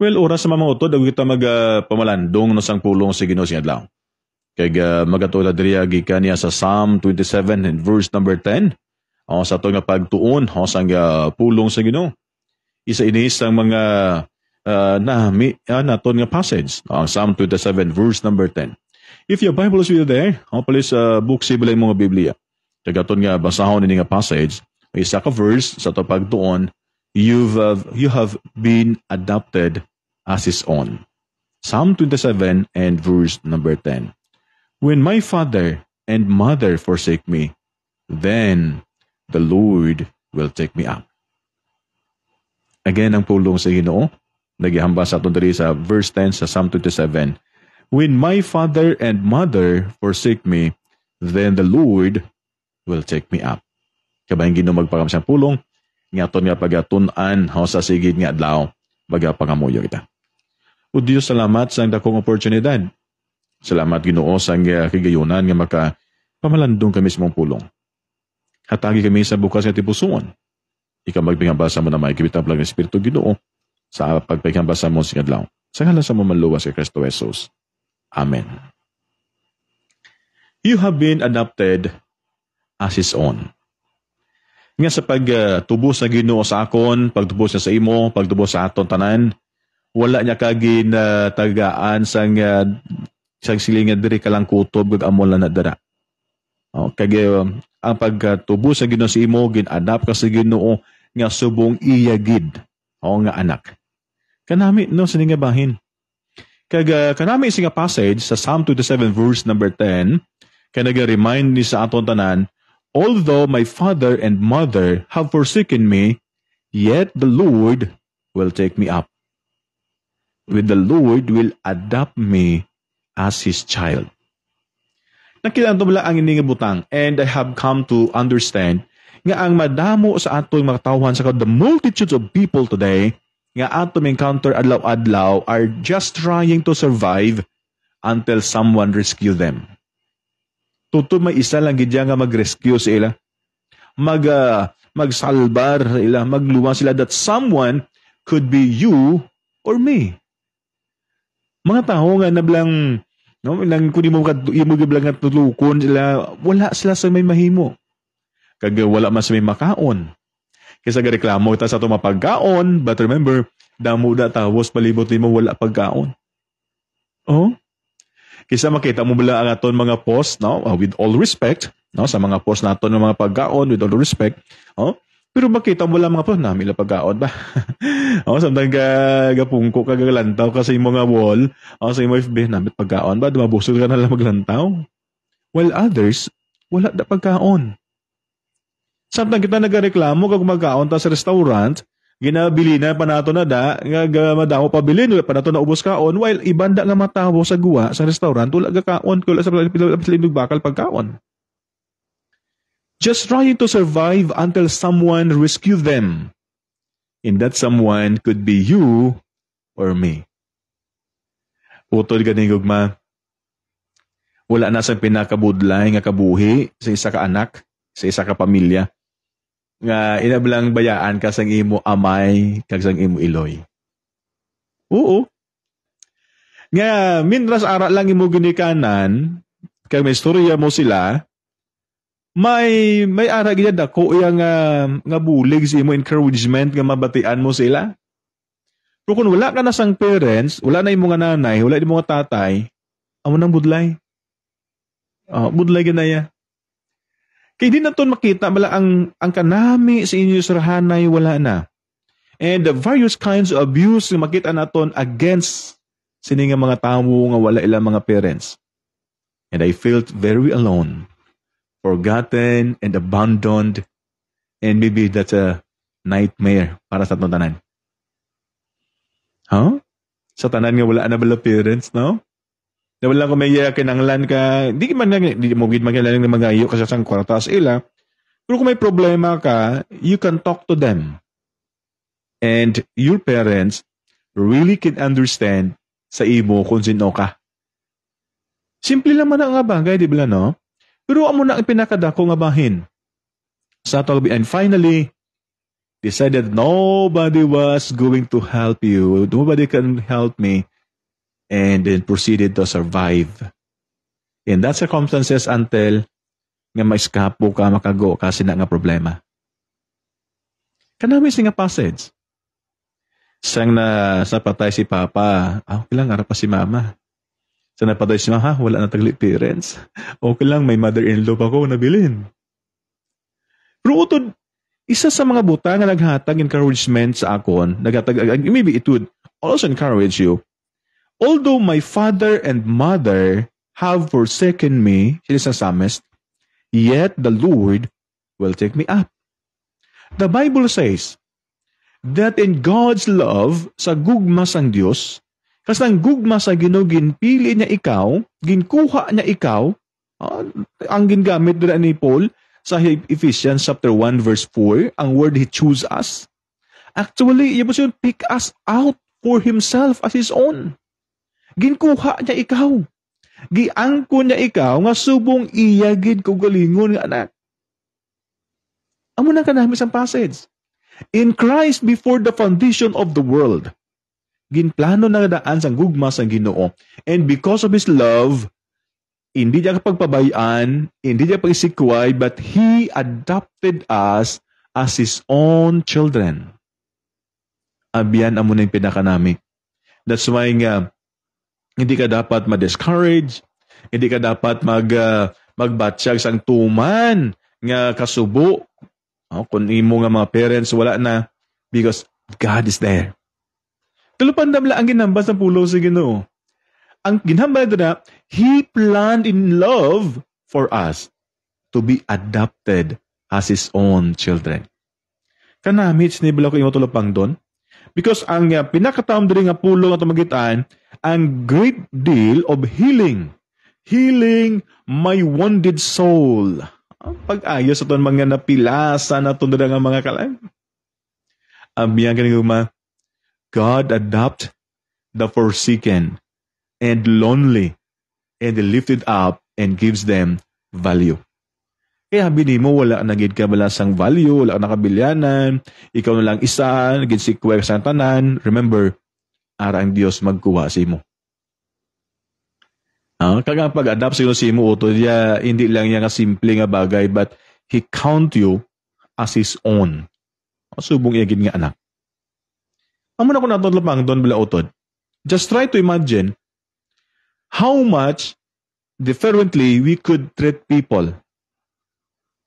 Well, oras sa mga utod, daw kita pamalandong no sang pulong sa Ginoo siya adlaw. Kaya magatulad diriya gikan niya sa Psalm 27 and verse number 10. Sa ito nga pagtuon, sang pulong sa Ginoo. Isa ini sang mga naton nga passage. Psalm 27 verse number 10. If your Bible is with you there, please book sibilay mga Biblia. Kagaton nga basahon ini nga passage, isa ka verse sa ito pagtuon, you have been adopted as his own. Psalm 27 and verse number 10. When my father and mother forsake me, then the Lord will take me up. Again, ang pulong sa Ginoo, nagihamba sa aton diri sa verse 10 sa Psalm 27. When my father and mother forsake me, then the Lord will take me up. Kabayang Ginoo magpakamsang pulong, nga aton nga pagatun-an sa sigid nga adlaw, magapangamuyo kita. O Diyos, salamat sa dakong oportunidad. Salamat Ginoo sa kigayunan nga makapamalandong kami sa mong pulong. Hatagi kami sa bukas nga tipusoon. Ikaw magpingambasa mo na may kibitablang ng Espiritu Ginoo sa pagpingambasa mo sa adlaw. Sa ngalan sa mamanluwas kay Kristo Jesus. Amen. You have been adopted as his own. Nga sa pagtubos na Ginoo sa akon, pagtubos niya sa imo, pagtubos sa aton tanan, wala niya kagin tagaan sang silingan diri kalang kutob kag amol na nadara. Ang pagtubos sa Ginoo sa imo, gin-adapt ka sa Ginoo nga subong iyagid nga anak. Kanami no sa nga bahin. Kanami nga passage sa Psalm 27 verse number 10, kanaga-remind ni sa aton tanan, although my father and mother have forsaken me, yet the Lord will take me up. With the Lord will adopt me as his child. Nakilang tumala ang ining butang, and I have come to understand nga ang madamo sa atong mga tawhan sa the multitudes of people today nga atong encounter adlaw-adlaw are just trying to survive until someone rescue them. Tuto may isa lang gidya nga mag-rescue sila. Magsalbar sila, magluwang sila, that someone could be you or me. Mga tao nga nablang, nang kung mo gablang nga tulukon sila, wala sila sa may mahimo. Kag wala man sa may makaon. Kaysa gareklamo ta sa ito mapagkaon, but remember, damo na tawos palibot mo wala pagkaon. Oh? Kaysa makita mo bala ang aton mga post, with all respect, sa mga post naton ng mga pagkaon, with all respect, pero makita mo lang mga post, namila pagkaon ba? Samtang gapungko, kagalantaw ka sa mga wall, sa imo FB, namit pagkaon ba? Dumabusog ka na lang maglantaw. While others, wala na pagkaon. Samtang kita nagareklamo kag magkaon ta sa restaurant, ginabili na panato na nga madaho pabilin, wala panato na ubos kaon, while ibanda nga matawo sa guwa sa restaurant, wala gakaon, wala sa pilindog bakal pagkaon. Just trying to survive until someone rescue them. And that someone could be you or me. Utol ganing gugma, wala na sa pinakabudlay nga kabuhi sa isa ka anak, sa isa ka pamilya, nga inablang bayaan ka sang imo amay kag sang imo iloy. Oo. Nga minras ara lang imo ginikanan kag may istorya mo sila, may ara gid dako iya nga bulig sa imo encouragement nga mabatian mo sila. Pero kung wala ka na sang parents, wala na imo nga nanay, wala imo nga tatay, amo nang budlay. Budlay ganaya. Kaya di na ito makita, bala ang kanami sa inyo sa rahanay, wala na. And the various kinds of abuse na makita naton against sini nga mga tao nga wala ilang mga parents. And I felt very alone, forgotten and abandoned, and maybe that's a nightmare para sa tanan. Sa tanan nga wala na bala parents, no? Na wala ko may kinanglan ka, di mo gid magalang na magayo kasi sang kwartas ila. Pero kung may problema ka, you can talk to them. And your parents really can understand sa imo kung sino ka. Simple lang man nga bagay, di ba no? Pero amo na ang pinakadako nga bahin. Sa talbi, and finally, decided nobody was going to help you, nobody can help me, and then proceeded to survive. In that circumstances until nga maiskapo ka makago kasi na nga problema. Kanami nga passage. Sang na sa patay si Papa, okay lang, harap pa si Mama. Sa napatay si Mama, wala na tagli parents. Okay lang, may mother-in-law pa ko nabilin. Pero utod, isa sa mga buta nga naghatag encouragement sa akon, maybe it would also encourage you. Although my father and mother have forsaken me, sila sa psalmist, yet the Lord will take me up. The Bible says that in God's love, sa gugma sang Diyos, kasi ang gugma sa Ginoo ginpili niya ikaw, ginkuha niya ikaw, ang gingamit doon ni Paul sa Ephesians chapter 1 verse 4, ang word He choose us. Actually, iba siya pick us out for Himself as His own. Ginkuha niya ikaw. Giangko niya ikaw nga subong iyagid ko galingon nga anak. Amo na kanami sa passage. In Christ before the foundation of the world, ginplano na daan sang gugma sang Ginoo. And because of His love, hindi niya kapagpabayaan, hindi niya pagisikway, but He adopted us as His own children. Abiyan amo na yung pinakanami. That's why nga, hindi ka dapat ma-discourage, hindi ka dapat magbatsyag sang tuman nga kasubo. Kung imo nga mga parents, wala na, because God is there. Tulupandamla ang ginambas ng pulo sa Ginoo. Ang ginambas na, He planned in love for us to be adopted as His own children. Kanamit, sinibala ko yung tulupang doon. Because ang pinakataon din nga pulo nga tumagitan, ang great deal of healing. Healing my wounded soul. Pag-ayos ito mga napilasa na ito nga mga kalang. Abiyang kanina God adopt the forsaken and lonely and lifted up and gives them value. Kaya bini mo, wala nagid ka balasang value, wala nakabilyanan, ikaw na lang isa, nagid si kuwek sa tanan. Remember, ara ang Diyos magkuha sa imo. Kaya pag-adapt sa imo, hindi lang yan nga simple nga bagay, but He count you as His own. Subong iyagid nga anak. Amo na ko natulapang doon bila utod. Just try to imagine how much differently we could treat people.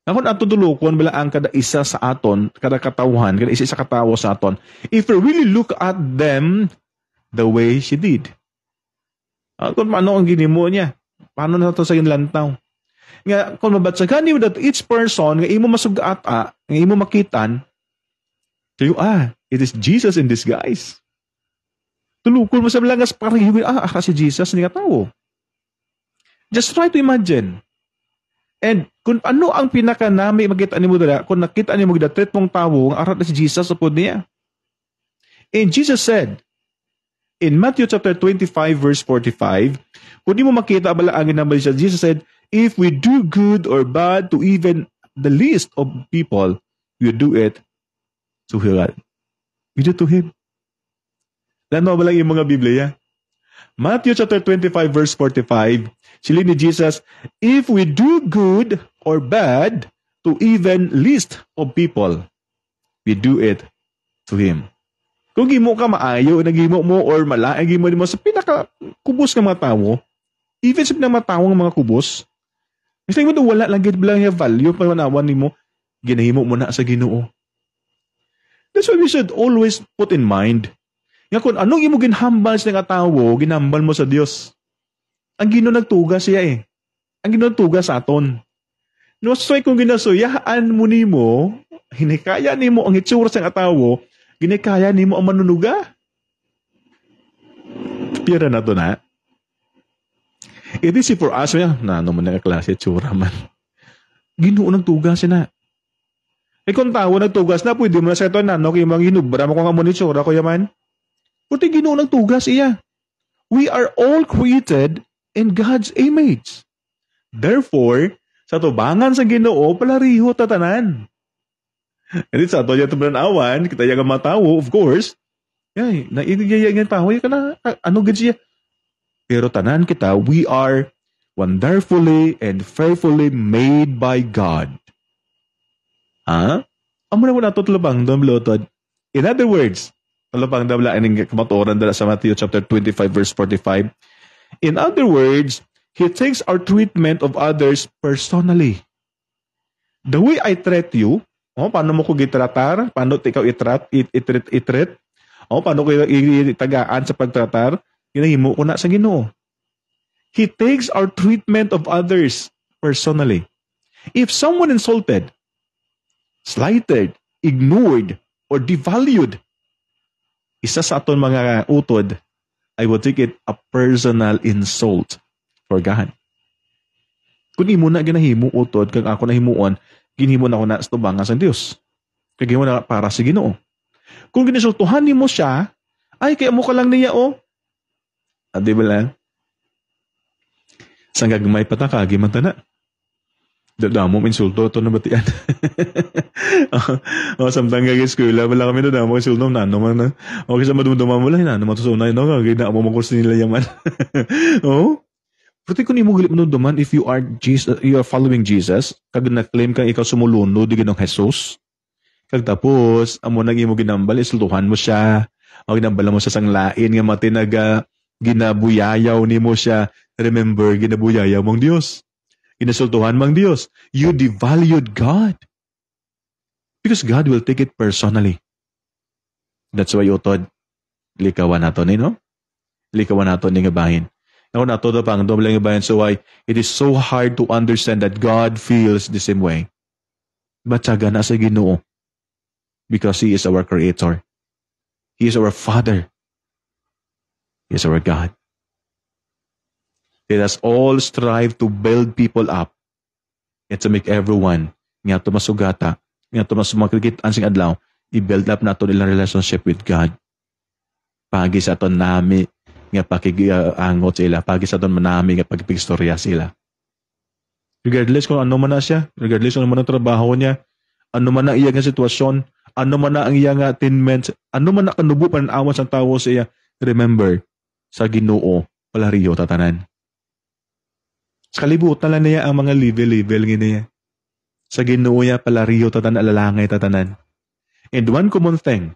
Ako na tutulukon bila ang kada isa sa aton, kada katawhan, kada isa sa katawo sa aton, if we really look at them the way she did. Kung paano ang ginimo niya, paano na ito sa lantaw. Nga, kung mabatsagan niyo that each person, nga imo masugata, nga imo makitan, kayo, it is Jesus in disguise. Tulukon mo sa bilangas, parang kasi Jesus, hindi ka tao. Just try to imagine. And kung ano ang pinakanami makita ni mo dala, kung nakita ni mo gidatret mong tao, ang arat na si Jesus sa pod niya. And Jesus said, in Matthew chapter 25 verse 45, kung di mo makita bala ang ginambal siya, Jesus said, if we do good or bad to even the least of people, we do it to God. We do to Him. Lano ba lang yung mga Biblia? Matthew chapter 25 verse 45, sila ni Jesus, if we do good or bad to even least of people, we do it to Him. Kung gimo ka maayo, nagimo mo or malaay gimo mo sa pinaka-kubos ng mga tao, even sa pinaka-matawang mga kubos, gusto mo wala lang gid bilang yung value pa manawan nimo, ginahimo mo na sa Ginoo. That's why we should always put in mind nga kung anong imo ginhambal sa nga tawo, ginhambal mo sa Dios. Ang Ginoo nagtugas siya eh. Ang Ginoo nagtugas sa aton. No, so kung ginasuyaan mo nimo, hinikaya nimo ang itsura sa nga tawo, ginikaya nimo ang manunuga. Pira na to na. It is for us, na ano man nga klase itsura man. Ginoo nagtugas na. Kung tawo nagtugas na, pwede mo na sa ito na, no? Kaya mga hinubra mo kung ang itsura ko yaman. Puti Ginoo nagtugas iya. We are all created in God's image. Therefore, sa tubangan sa Ginoo, palariho tatanan. And sa ato yung awan, kita yung matawo, of course. Yay, naigigaya yung tao, ka na, ano gid siya? Pero tanan kita, we are wonderfully and fearfully made by God. Ha? Amo na mo nato tulabang dam lotod. In other words, tulabang dam la ining kamatuoran dala sa Matthew chapter 25 verse 45. In other words, He takes our treatment of others personally. The way I treat you, paano mo ko gitratar? Paano ikaw itreat? Paano ko itagaan sa pagtratar? Ginahimo ko na sa Ginoo. He takes our treatment of others personally. If someone insulted, slighted, ignored, or devalued, isa sa aton mga utod, I would take it a personal insult for God. Kung imo na ginahimo utod, kag ako nahimuon, ginhimo na ako na stubangan sa Dios. Kag imo na para sa Ginoo. Kung ginisultuhan nimo siya, ay kaya mo ka lang niya di ba lang? Sang gagmay patakagi man tana. Dadamo insulto to na batian. Samtang gag-eskwela wala kami dadamo insulto na man na. Okay sa madumduman mo lang na matusunay no kag na mo makurso nila yaman. Pero kung imo gilit mo duman if you are following Jesus, kag na-claim kang ikaw sumulunod di ginong Jesus. Kag tapos amo nang imo ginambal insultuhan mo siya. O ginambal mo sa sanglain nga matinaga ginabuyayaw nimo siya. Remember, ginabuyayaw mong Dios. Ginasultuhan mong Dios. You devalued God. Because God will take it personally. That's why utod, likawan nato ni, no? Likawan nato ni nga bahin. Ako nato na pang doble nga bahin. So why it is so hard to understand that God feels the same way. But saga na sa Ginoo. Because He is our Creator. He is our Father. He is our God. Let us all strive to build people up and to make everyone nga tumasugata, nga tumasumagkikit ansing adlaw, i-build up nato nilang relationship with God. Pagi sa aton nami nga pakigangot sila, pagi sa aton manami nga pagpigstorya sila. Regardless kung ano man na siya, regardless kung ano man ang trabaho niya, ano man ang iyang sitwasyon, ano man na ang iyang attainment, ano man na kanubo pananawan sa tao sa iya, remember, sa Ginoo, palariyo tatanan. Sa kalibutan lang niya ang mga level niya. Sa Ginoo niya palariyo tatanan, alalangay tatanan. And one common thing,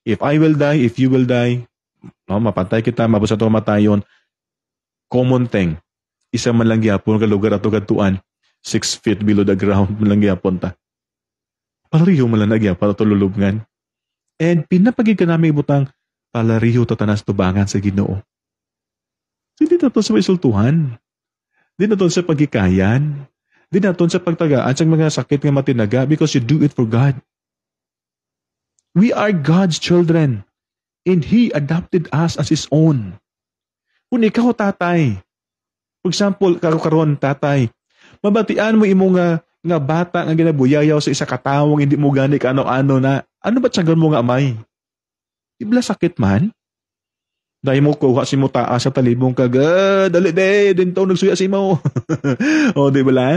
if I will die, if you will die, mapantay kita, mabusa ito matayon, common thing, isa man lang gyapon ka lugar ato kadtuan, 6 feet below the ground man lang gyapon ta. Palariyo man lang nagyapon ato lulubngan. And pinapagid ka namin ibutang palariyo tatanas tubangan sa Ginoo. Hindi na ito sa isultuhan. Di na sa pagikayan. Di na sa pagtagaan sa mga sakit nga matinaga because you do it for God. We are God's children and He adopted us as His own. Kung ikaw, tatay, for example, karon tatay, mabatian mo imo nga bata nga ginabuyayaw sa isa katawong hindi mo gani ka ano-ano na, ano ba tsagan mo nga amay? Ibla sakit man? Dahil mo kuha si mo taas sa talibong kag, dali dinto nagsuya si mo. O, di ba la?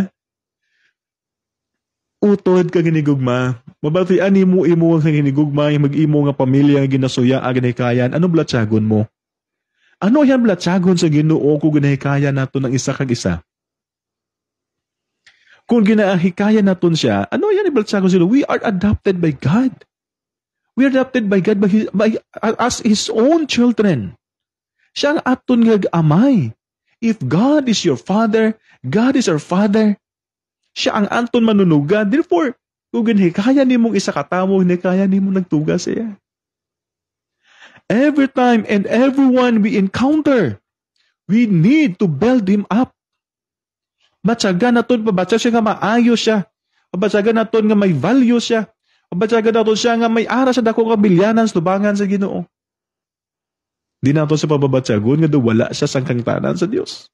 Utod ka ginigugma. Mabatian imo ang ginigugma, mag-imo nga pamilya nga ginasuya ang ginahikayan. Ano blatsagon mo? Ano yan blatsagon sa Ginoo kung ginahikayan nato ng isa kag isa? Kung ginahikayan naton siya, ano yan iblatsagon sila? We are adopted by God. We are adopted by God as His own children. Siya ang aton nga amay. If God is your Father, God is our Father. Siya ang aton manunuga. Therefore, kung ginhikaya ni mong isa katawo, ginhikaya ni mong nagtuga siya. Every time and everyone we encounter, we need to build him up. Batsagan naton, pabatsagan siya nga maayo siya. Pabatsagan naton nga may value siya. Pabatsagan naton siya nga may ara sa dakong kabilyanan sa tubangan sa Ginoo. Di nato sa pababatsagon nga wala siya sangkang tanan sa Dios.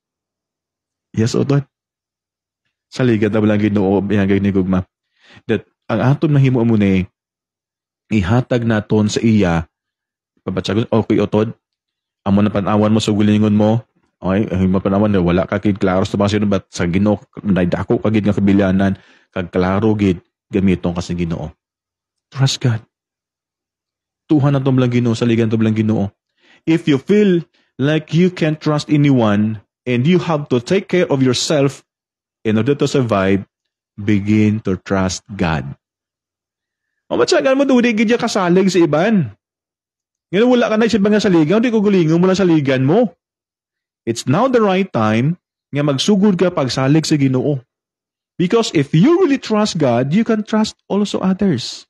Yes, Odon. Sa ligad na walang Ginoo ihangay ni gugma. That ang aton mahimo mo ni ihatag naton sa iya pabatsagon, okay, Otod, amo na panawan mo sa gulingon mo, okay, mapanawan na wala ka kid klaro sa mga ba't sa Ginoo, naidako ka gid nga kabilyanan, kag klaro gid gamiton ka sa Ginoo. Trust God. Tuhan ang tumlang Ginoo, saligan tumlang Ginoo. If you feel like you can't trust anyone and you have to take care of yourself in order to survive, begin to trust God. Mamatsagan mo, di gidya kasalig sa iban. Ngayon wala ka na isip nga saligan, di ko gulingon mo na saligan mo. It's now the right time nga magsugod ka pagsalig sa Ginoo. Because if you really trust God, you can trust also others.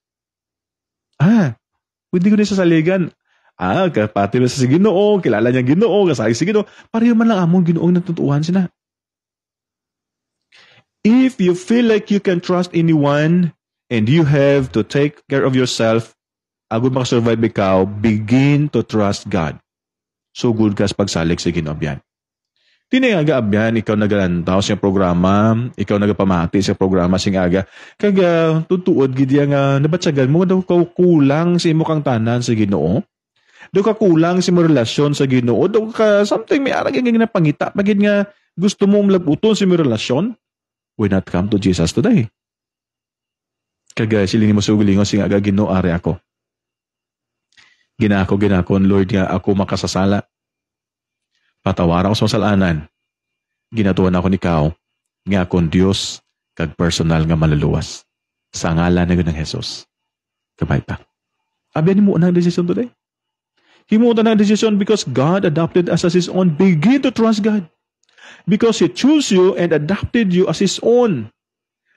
Pwede ko na sa saligan. Kapati na sa Ginoo, kilala niya Ginoo, kasalig sa Ginoo. Pareho man lang among Ginoo natutuhan sila. If you feel like you can trust anyone and you have to take care of yourself, agud makasurvive ikaw, begin to trust God. So good ka sa pagsalig sa Ginoo abyan. Tinayaga abyan, ikaw nagalantaw sa programa, ikaw nagapamati sa programa sing aga. Kaga tutuod gid nga nabatsagan mo daw ka kulang sa imo kang tanan sa Ginoo. Daw ka kulang sa imo relasyon sa Ginoo. Daw ka something may ara gyud nga pangita, pagid nga gusto mo labuton sa imo relasyon. Why not come to Jesus today? Kaga siling mo sugulingon sing aga Ginoo ari ako. Ginakon Lord nga ako makasasala. Patawaran ko sa masalanan. Ginatuan ako ni Kao, nga akong Diyos, kag personal nga maluluwas. Sa ngalan na ng Jesus. Kabay pa. Abyan mo na ang decision today. Himuta na ang decision because God adopted us as His own. Begin to trust God. Because He chose you and adopted you as His own.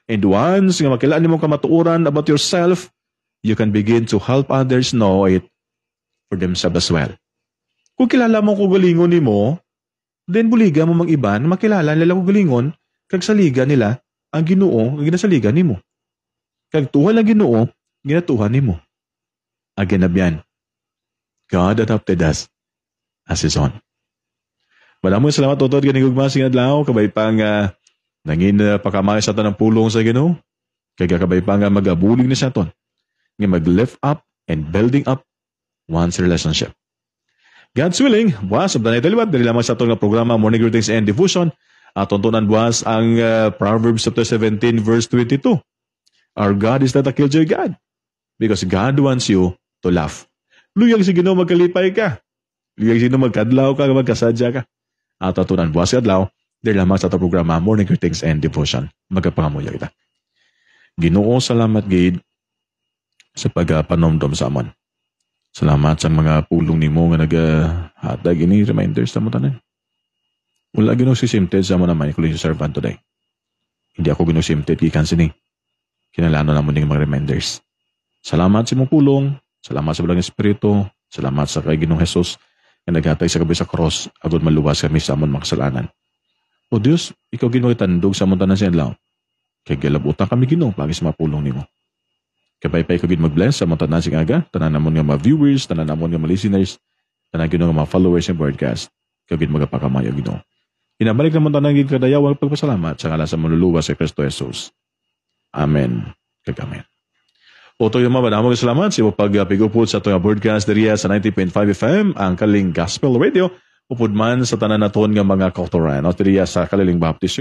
And once nga makilaan mo kamatuoran about yourself, you can begin to help others know it for themselves as well. Kung kilala mo kugalingon ni mo, then buliga mo mang iban, makilala nila kugalingon, kag saliga nila, ang Ginoo, ang ginasaligan ni mo. Kag tuhan ang Ginoo, ginatuhan ni mo. Again abyan, God adopted us as His own. Maraming salamat, Totod, ganigugma sing adlaw, kabay pang nangin pakamay sa tanang pulong sa Ginoo, kag kabay pang magabulig ni sa ton, nga mag-lift up and building up one's relationship. God's willing, buwas, abdan na italibat, dali lamang sa itong programa Morning Greetings and Devotion, at tuntunan buwas ang Proverbs chapter 17 verse 22. Our God is not a killjoy God, because God wants you to laugh. Luyag si Ginoo magkalipay ka. Luyag si Ginoo magkadlaw ka, magkasadya ka. At tuntunan buwas si adlaw, dali lamang sa itong programa Morning Greetings and Devotion. Magkapangamuya kita. Ginoo, salamat gid sa pagpanomdom sa amon. Salamat sa mga pulong nimo nga naghatag ini reminders sa mo tanan. Wala Ginoo si simted sa mo naman kuling servant today. Hindi ako Ginoo simted gikan sini. Kinalano na mo ning mga reminders. Salamat sa imong pulong, salamat sa Balang Espiritu, salamat sa kay Ginoong Hesus nga naghatag sa kabay sa cross agud maluwas kami sa amon makasalanan. O Dios, ikaw Ginoo itandog sa amon tanan sa adlaw. Kay gilabutan kami Ginoo pagi sa mga pulong nimo. Kapay-pay ko gid mag-bless sa mga tanan sing aga, tanan namon nga mga viewers, tanan namon nga mga listeners, tanan Ginoo nga mga followers ng broadcast, kagid magapakamayo Ginoo. Hinabalik namon tanan gid kadayawang pagpasalamat sa ngalan sa manluluwas sa Kristo Jesus. Amen. Kagamen. Oto yung mga madamong salamat sa pagpigupod sa itong broadcast diriya sa 90.5 FM, ang Kaliling Gospel Radio, upod man sa tanan naton nga mga kautoran, o diriya sa Kaliling Baptist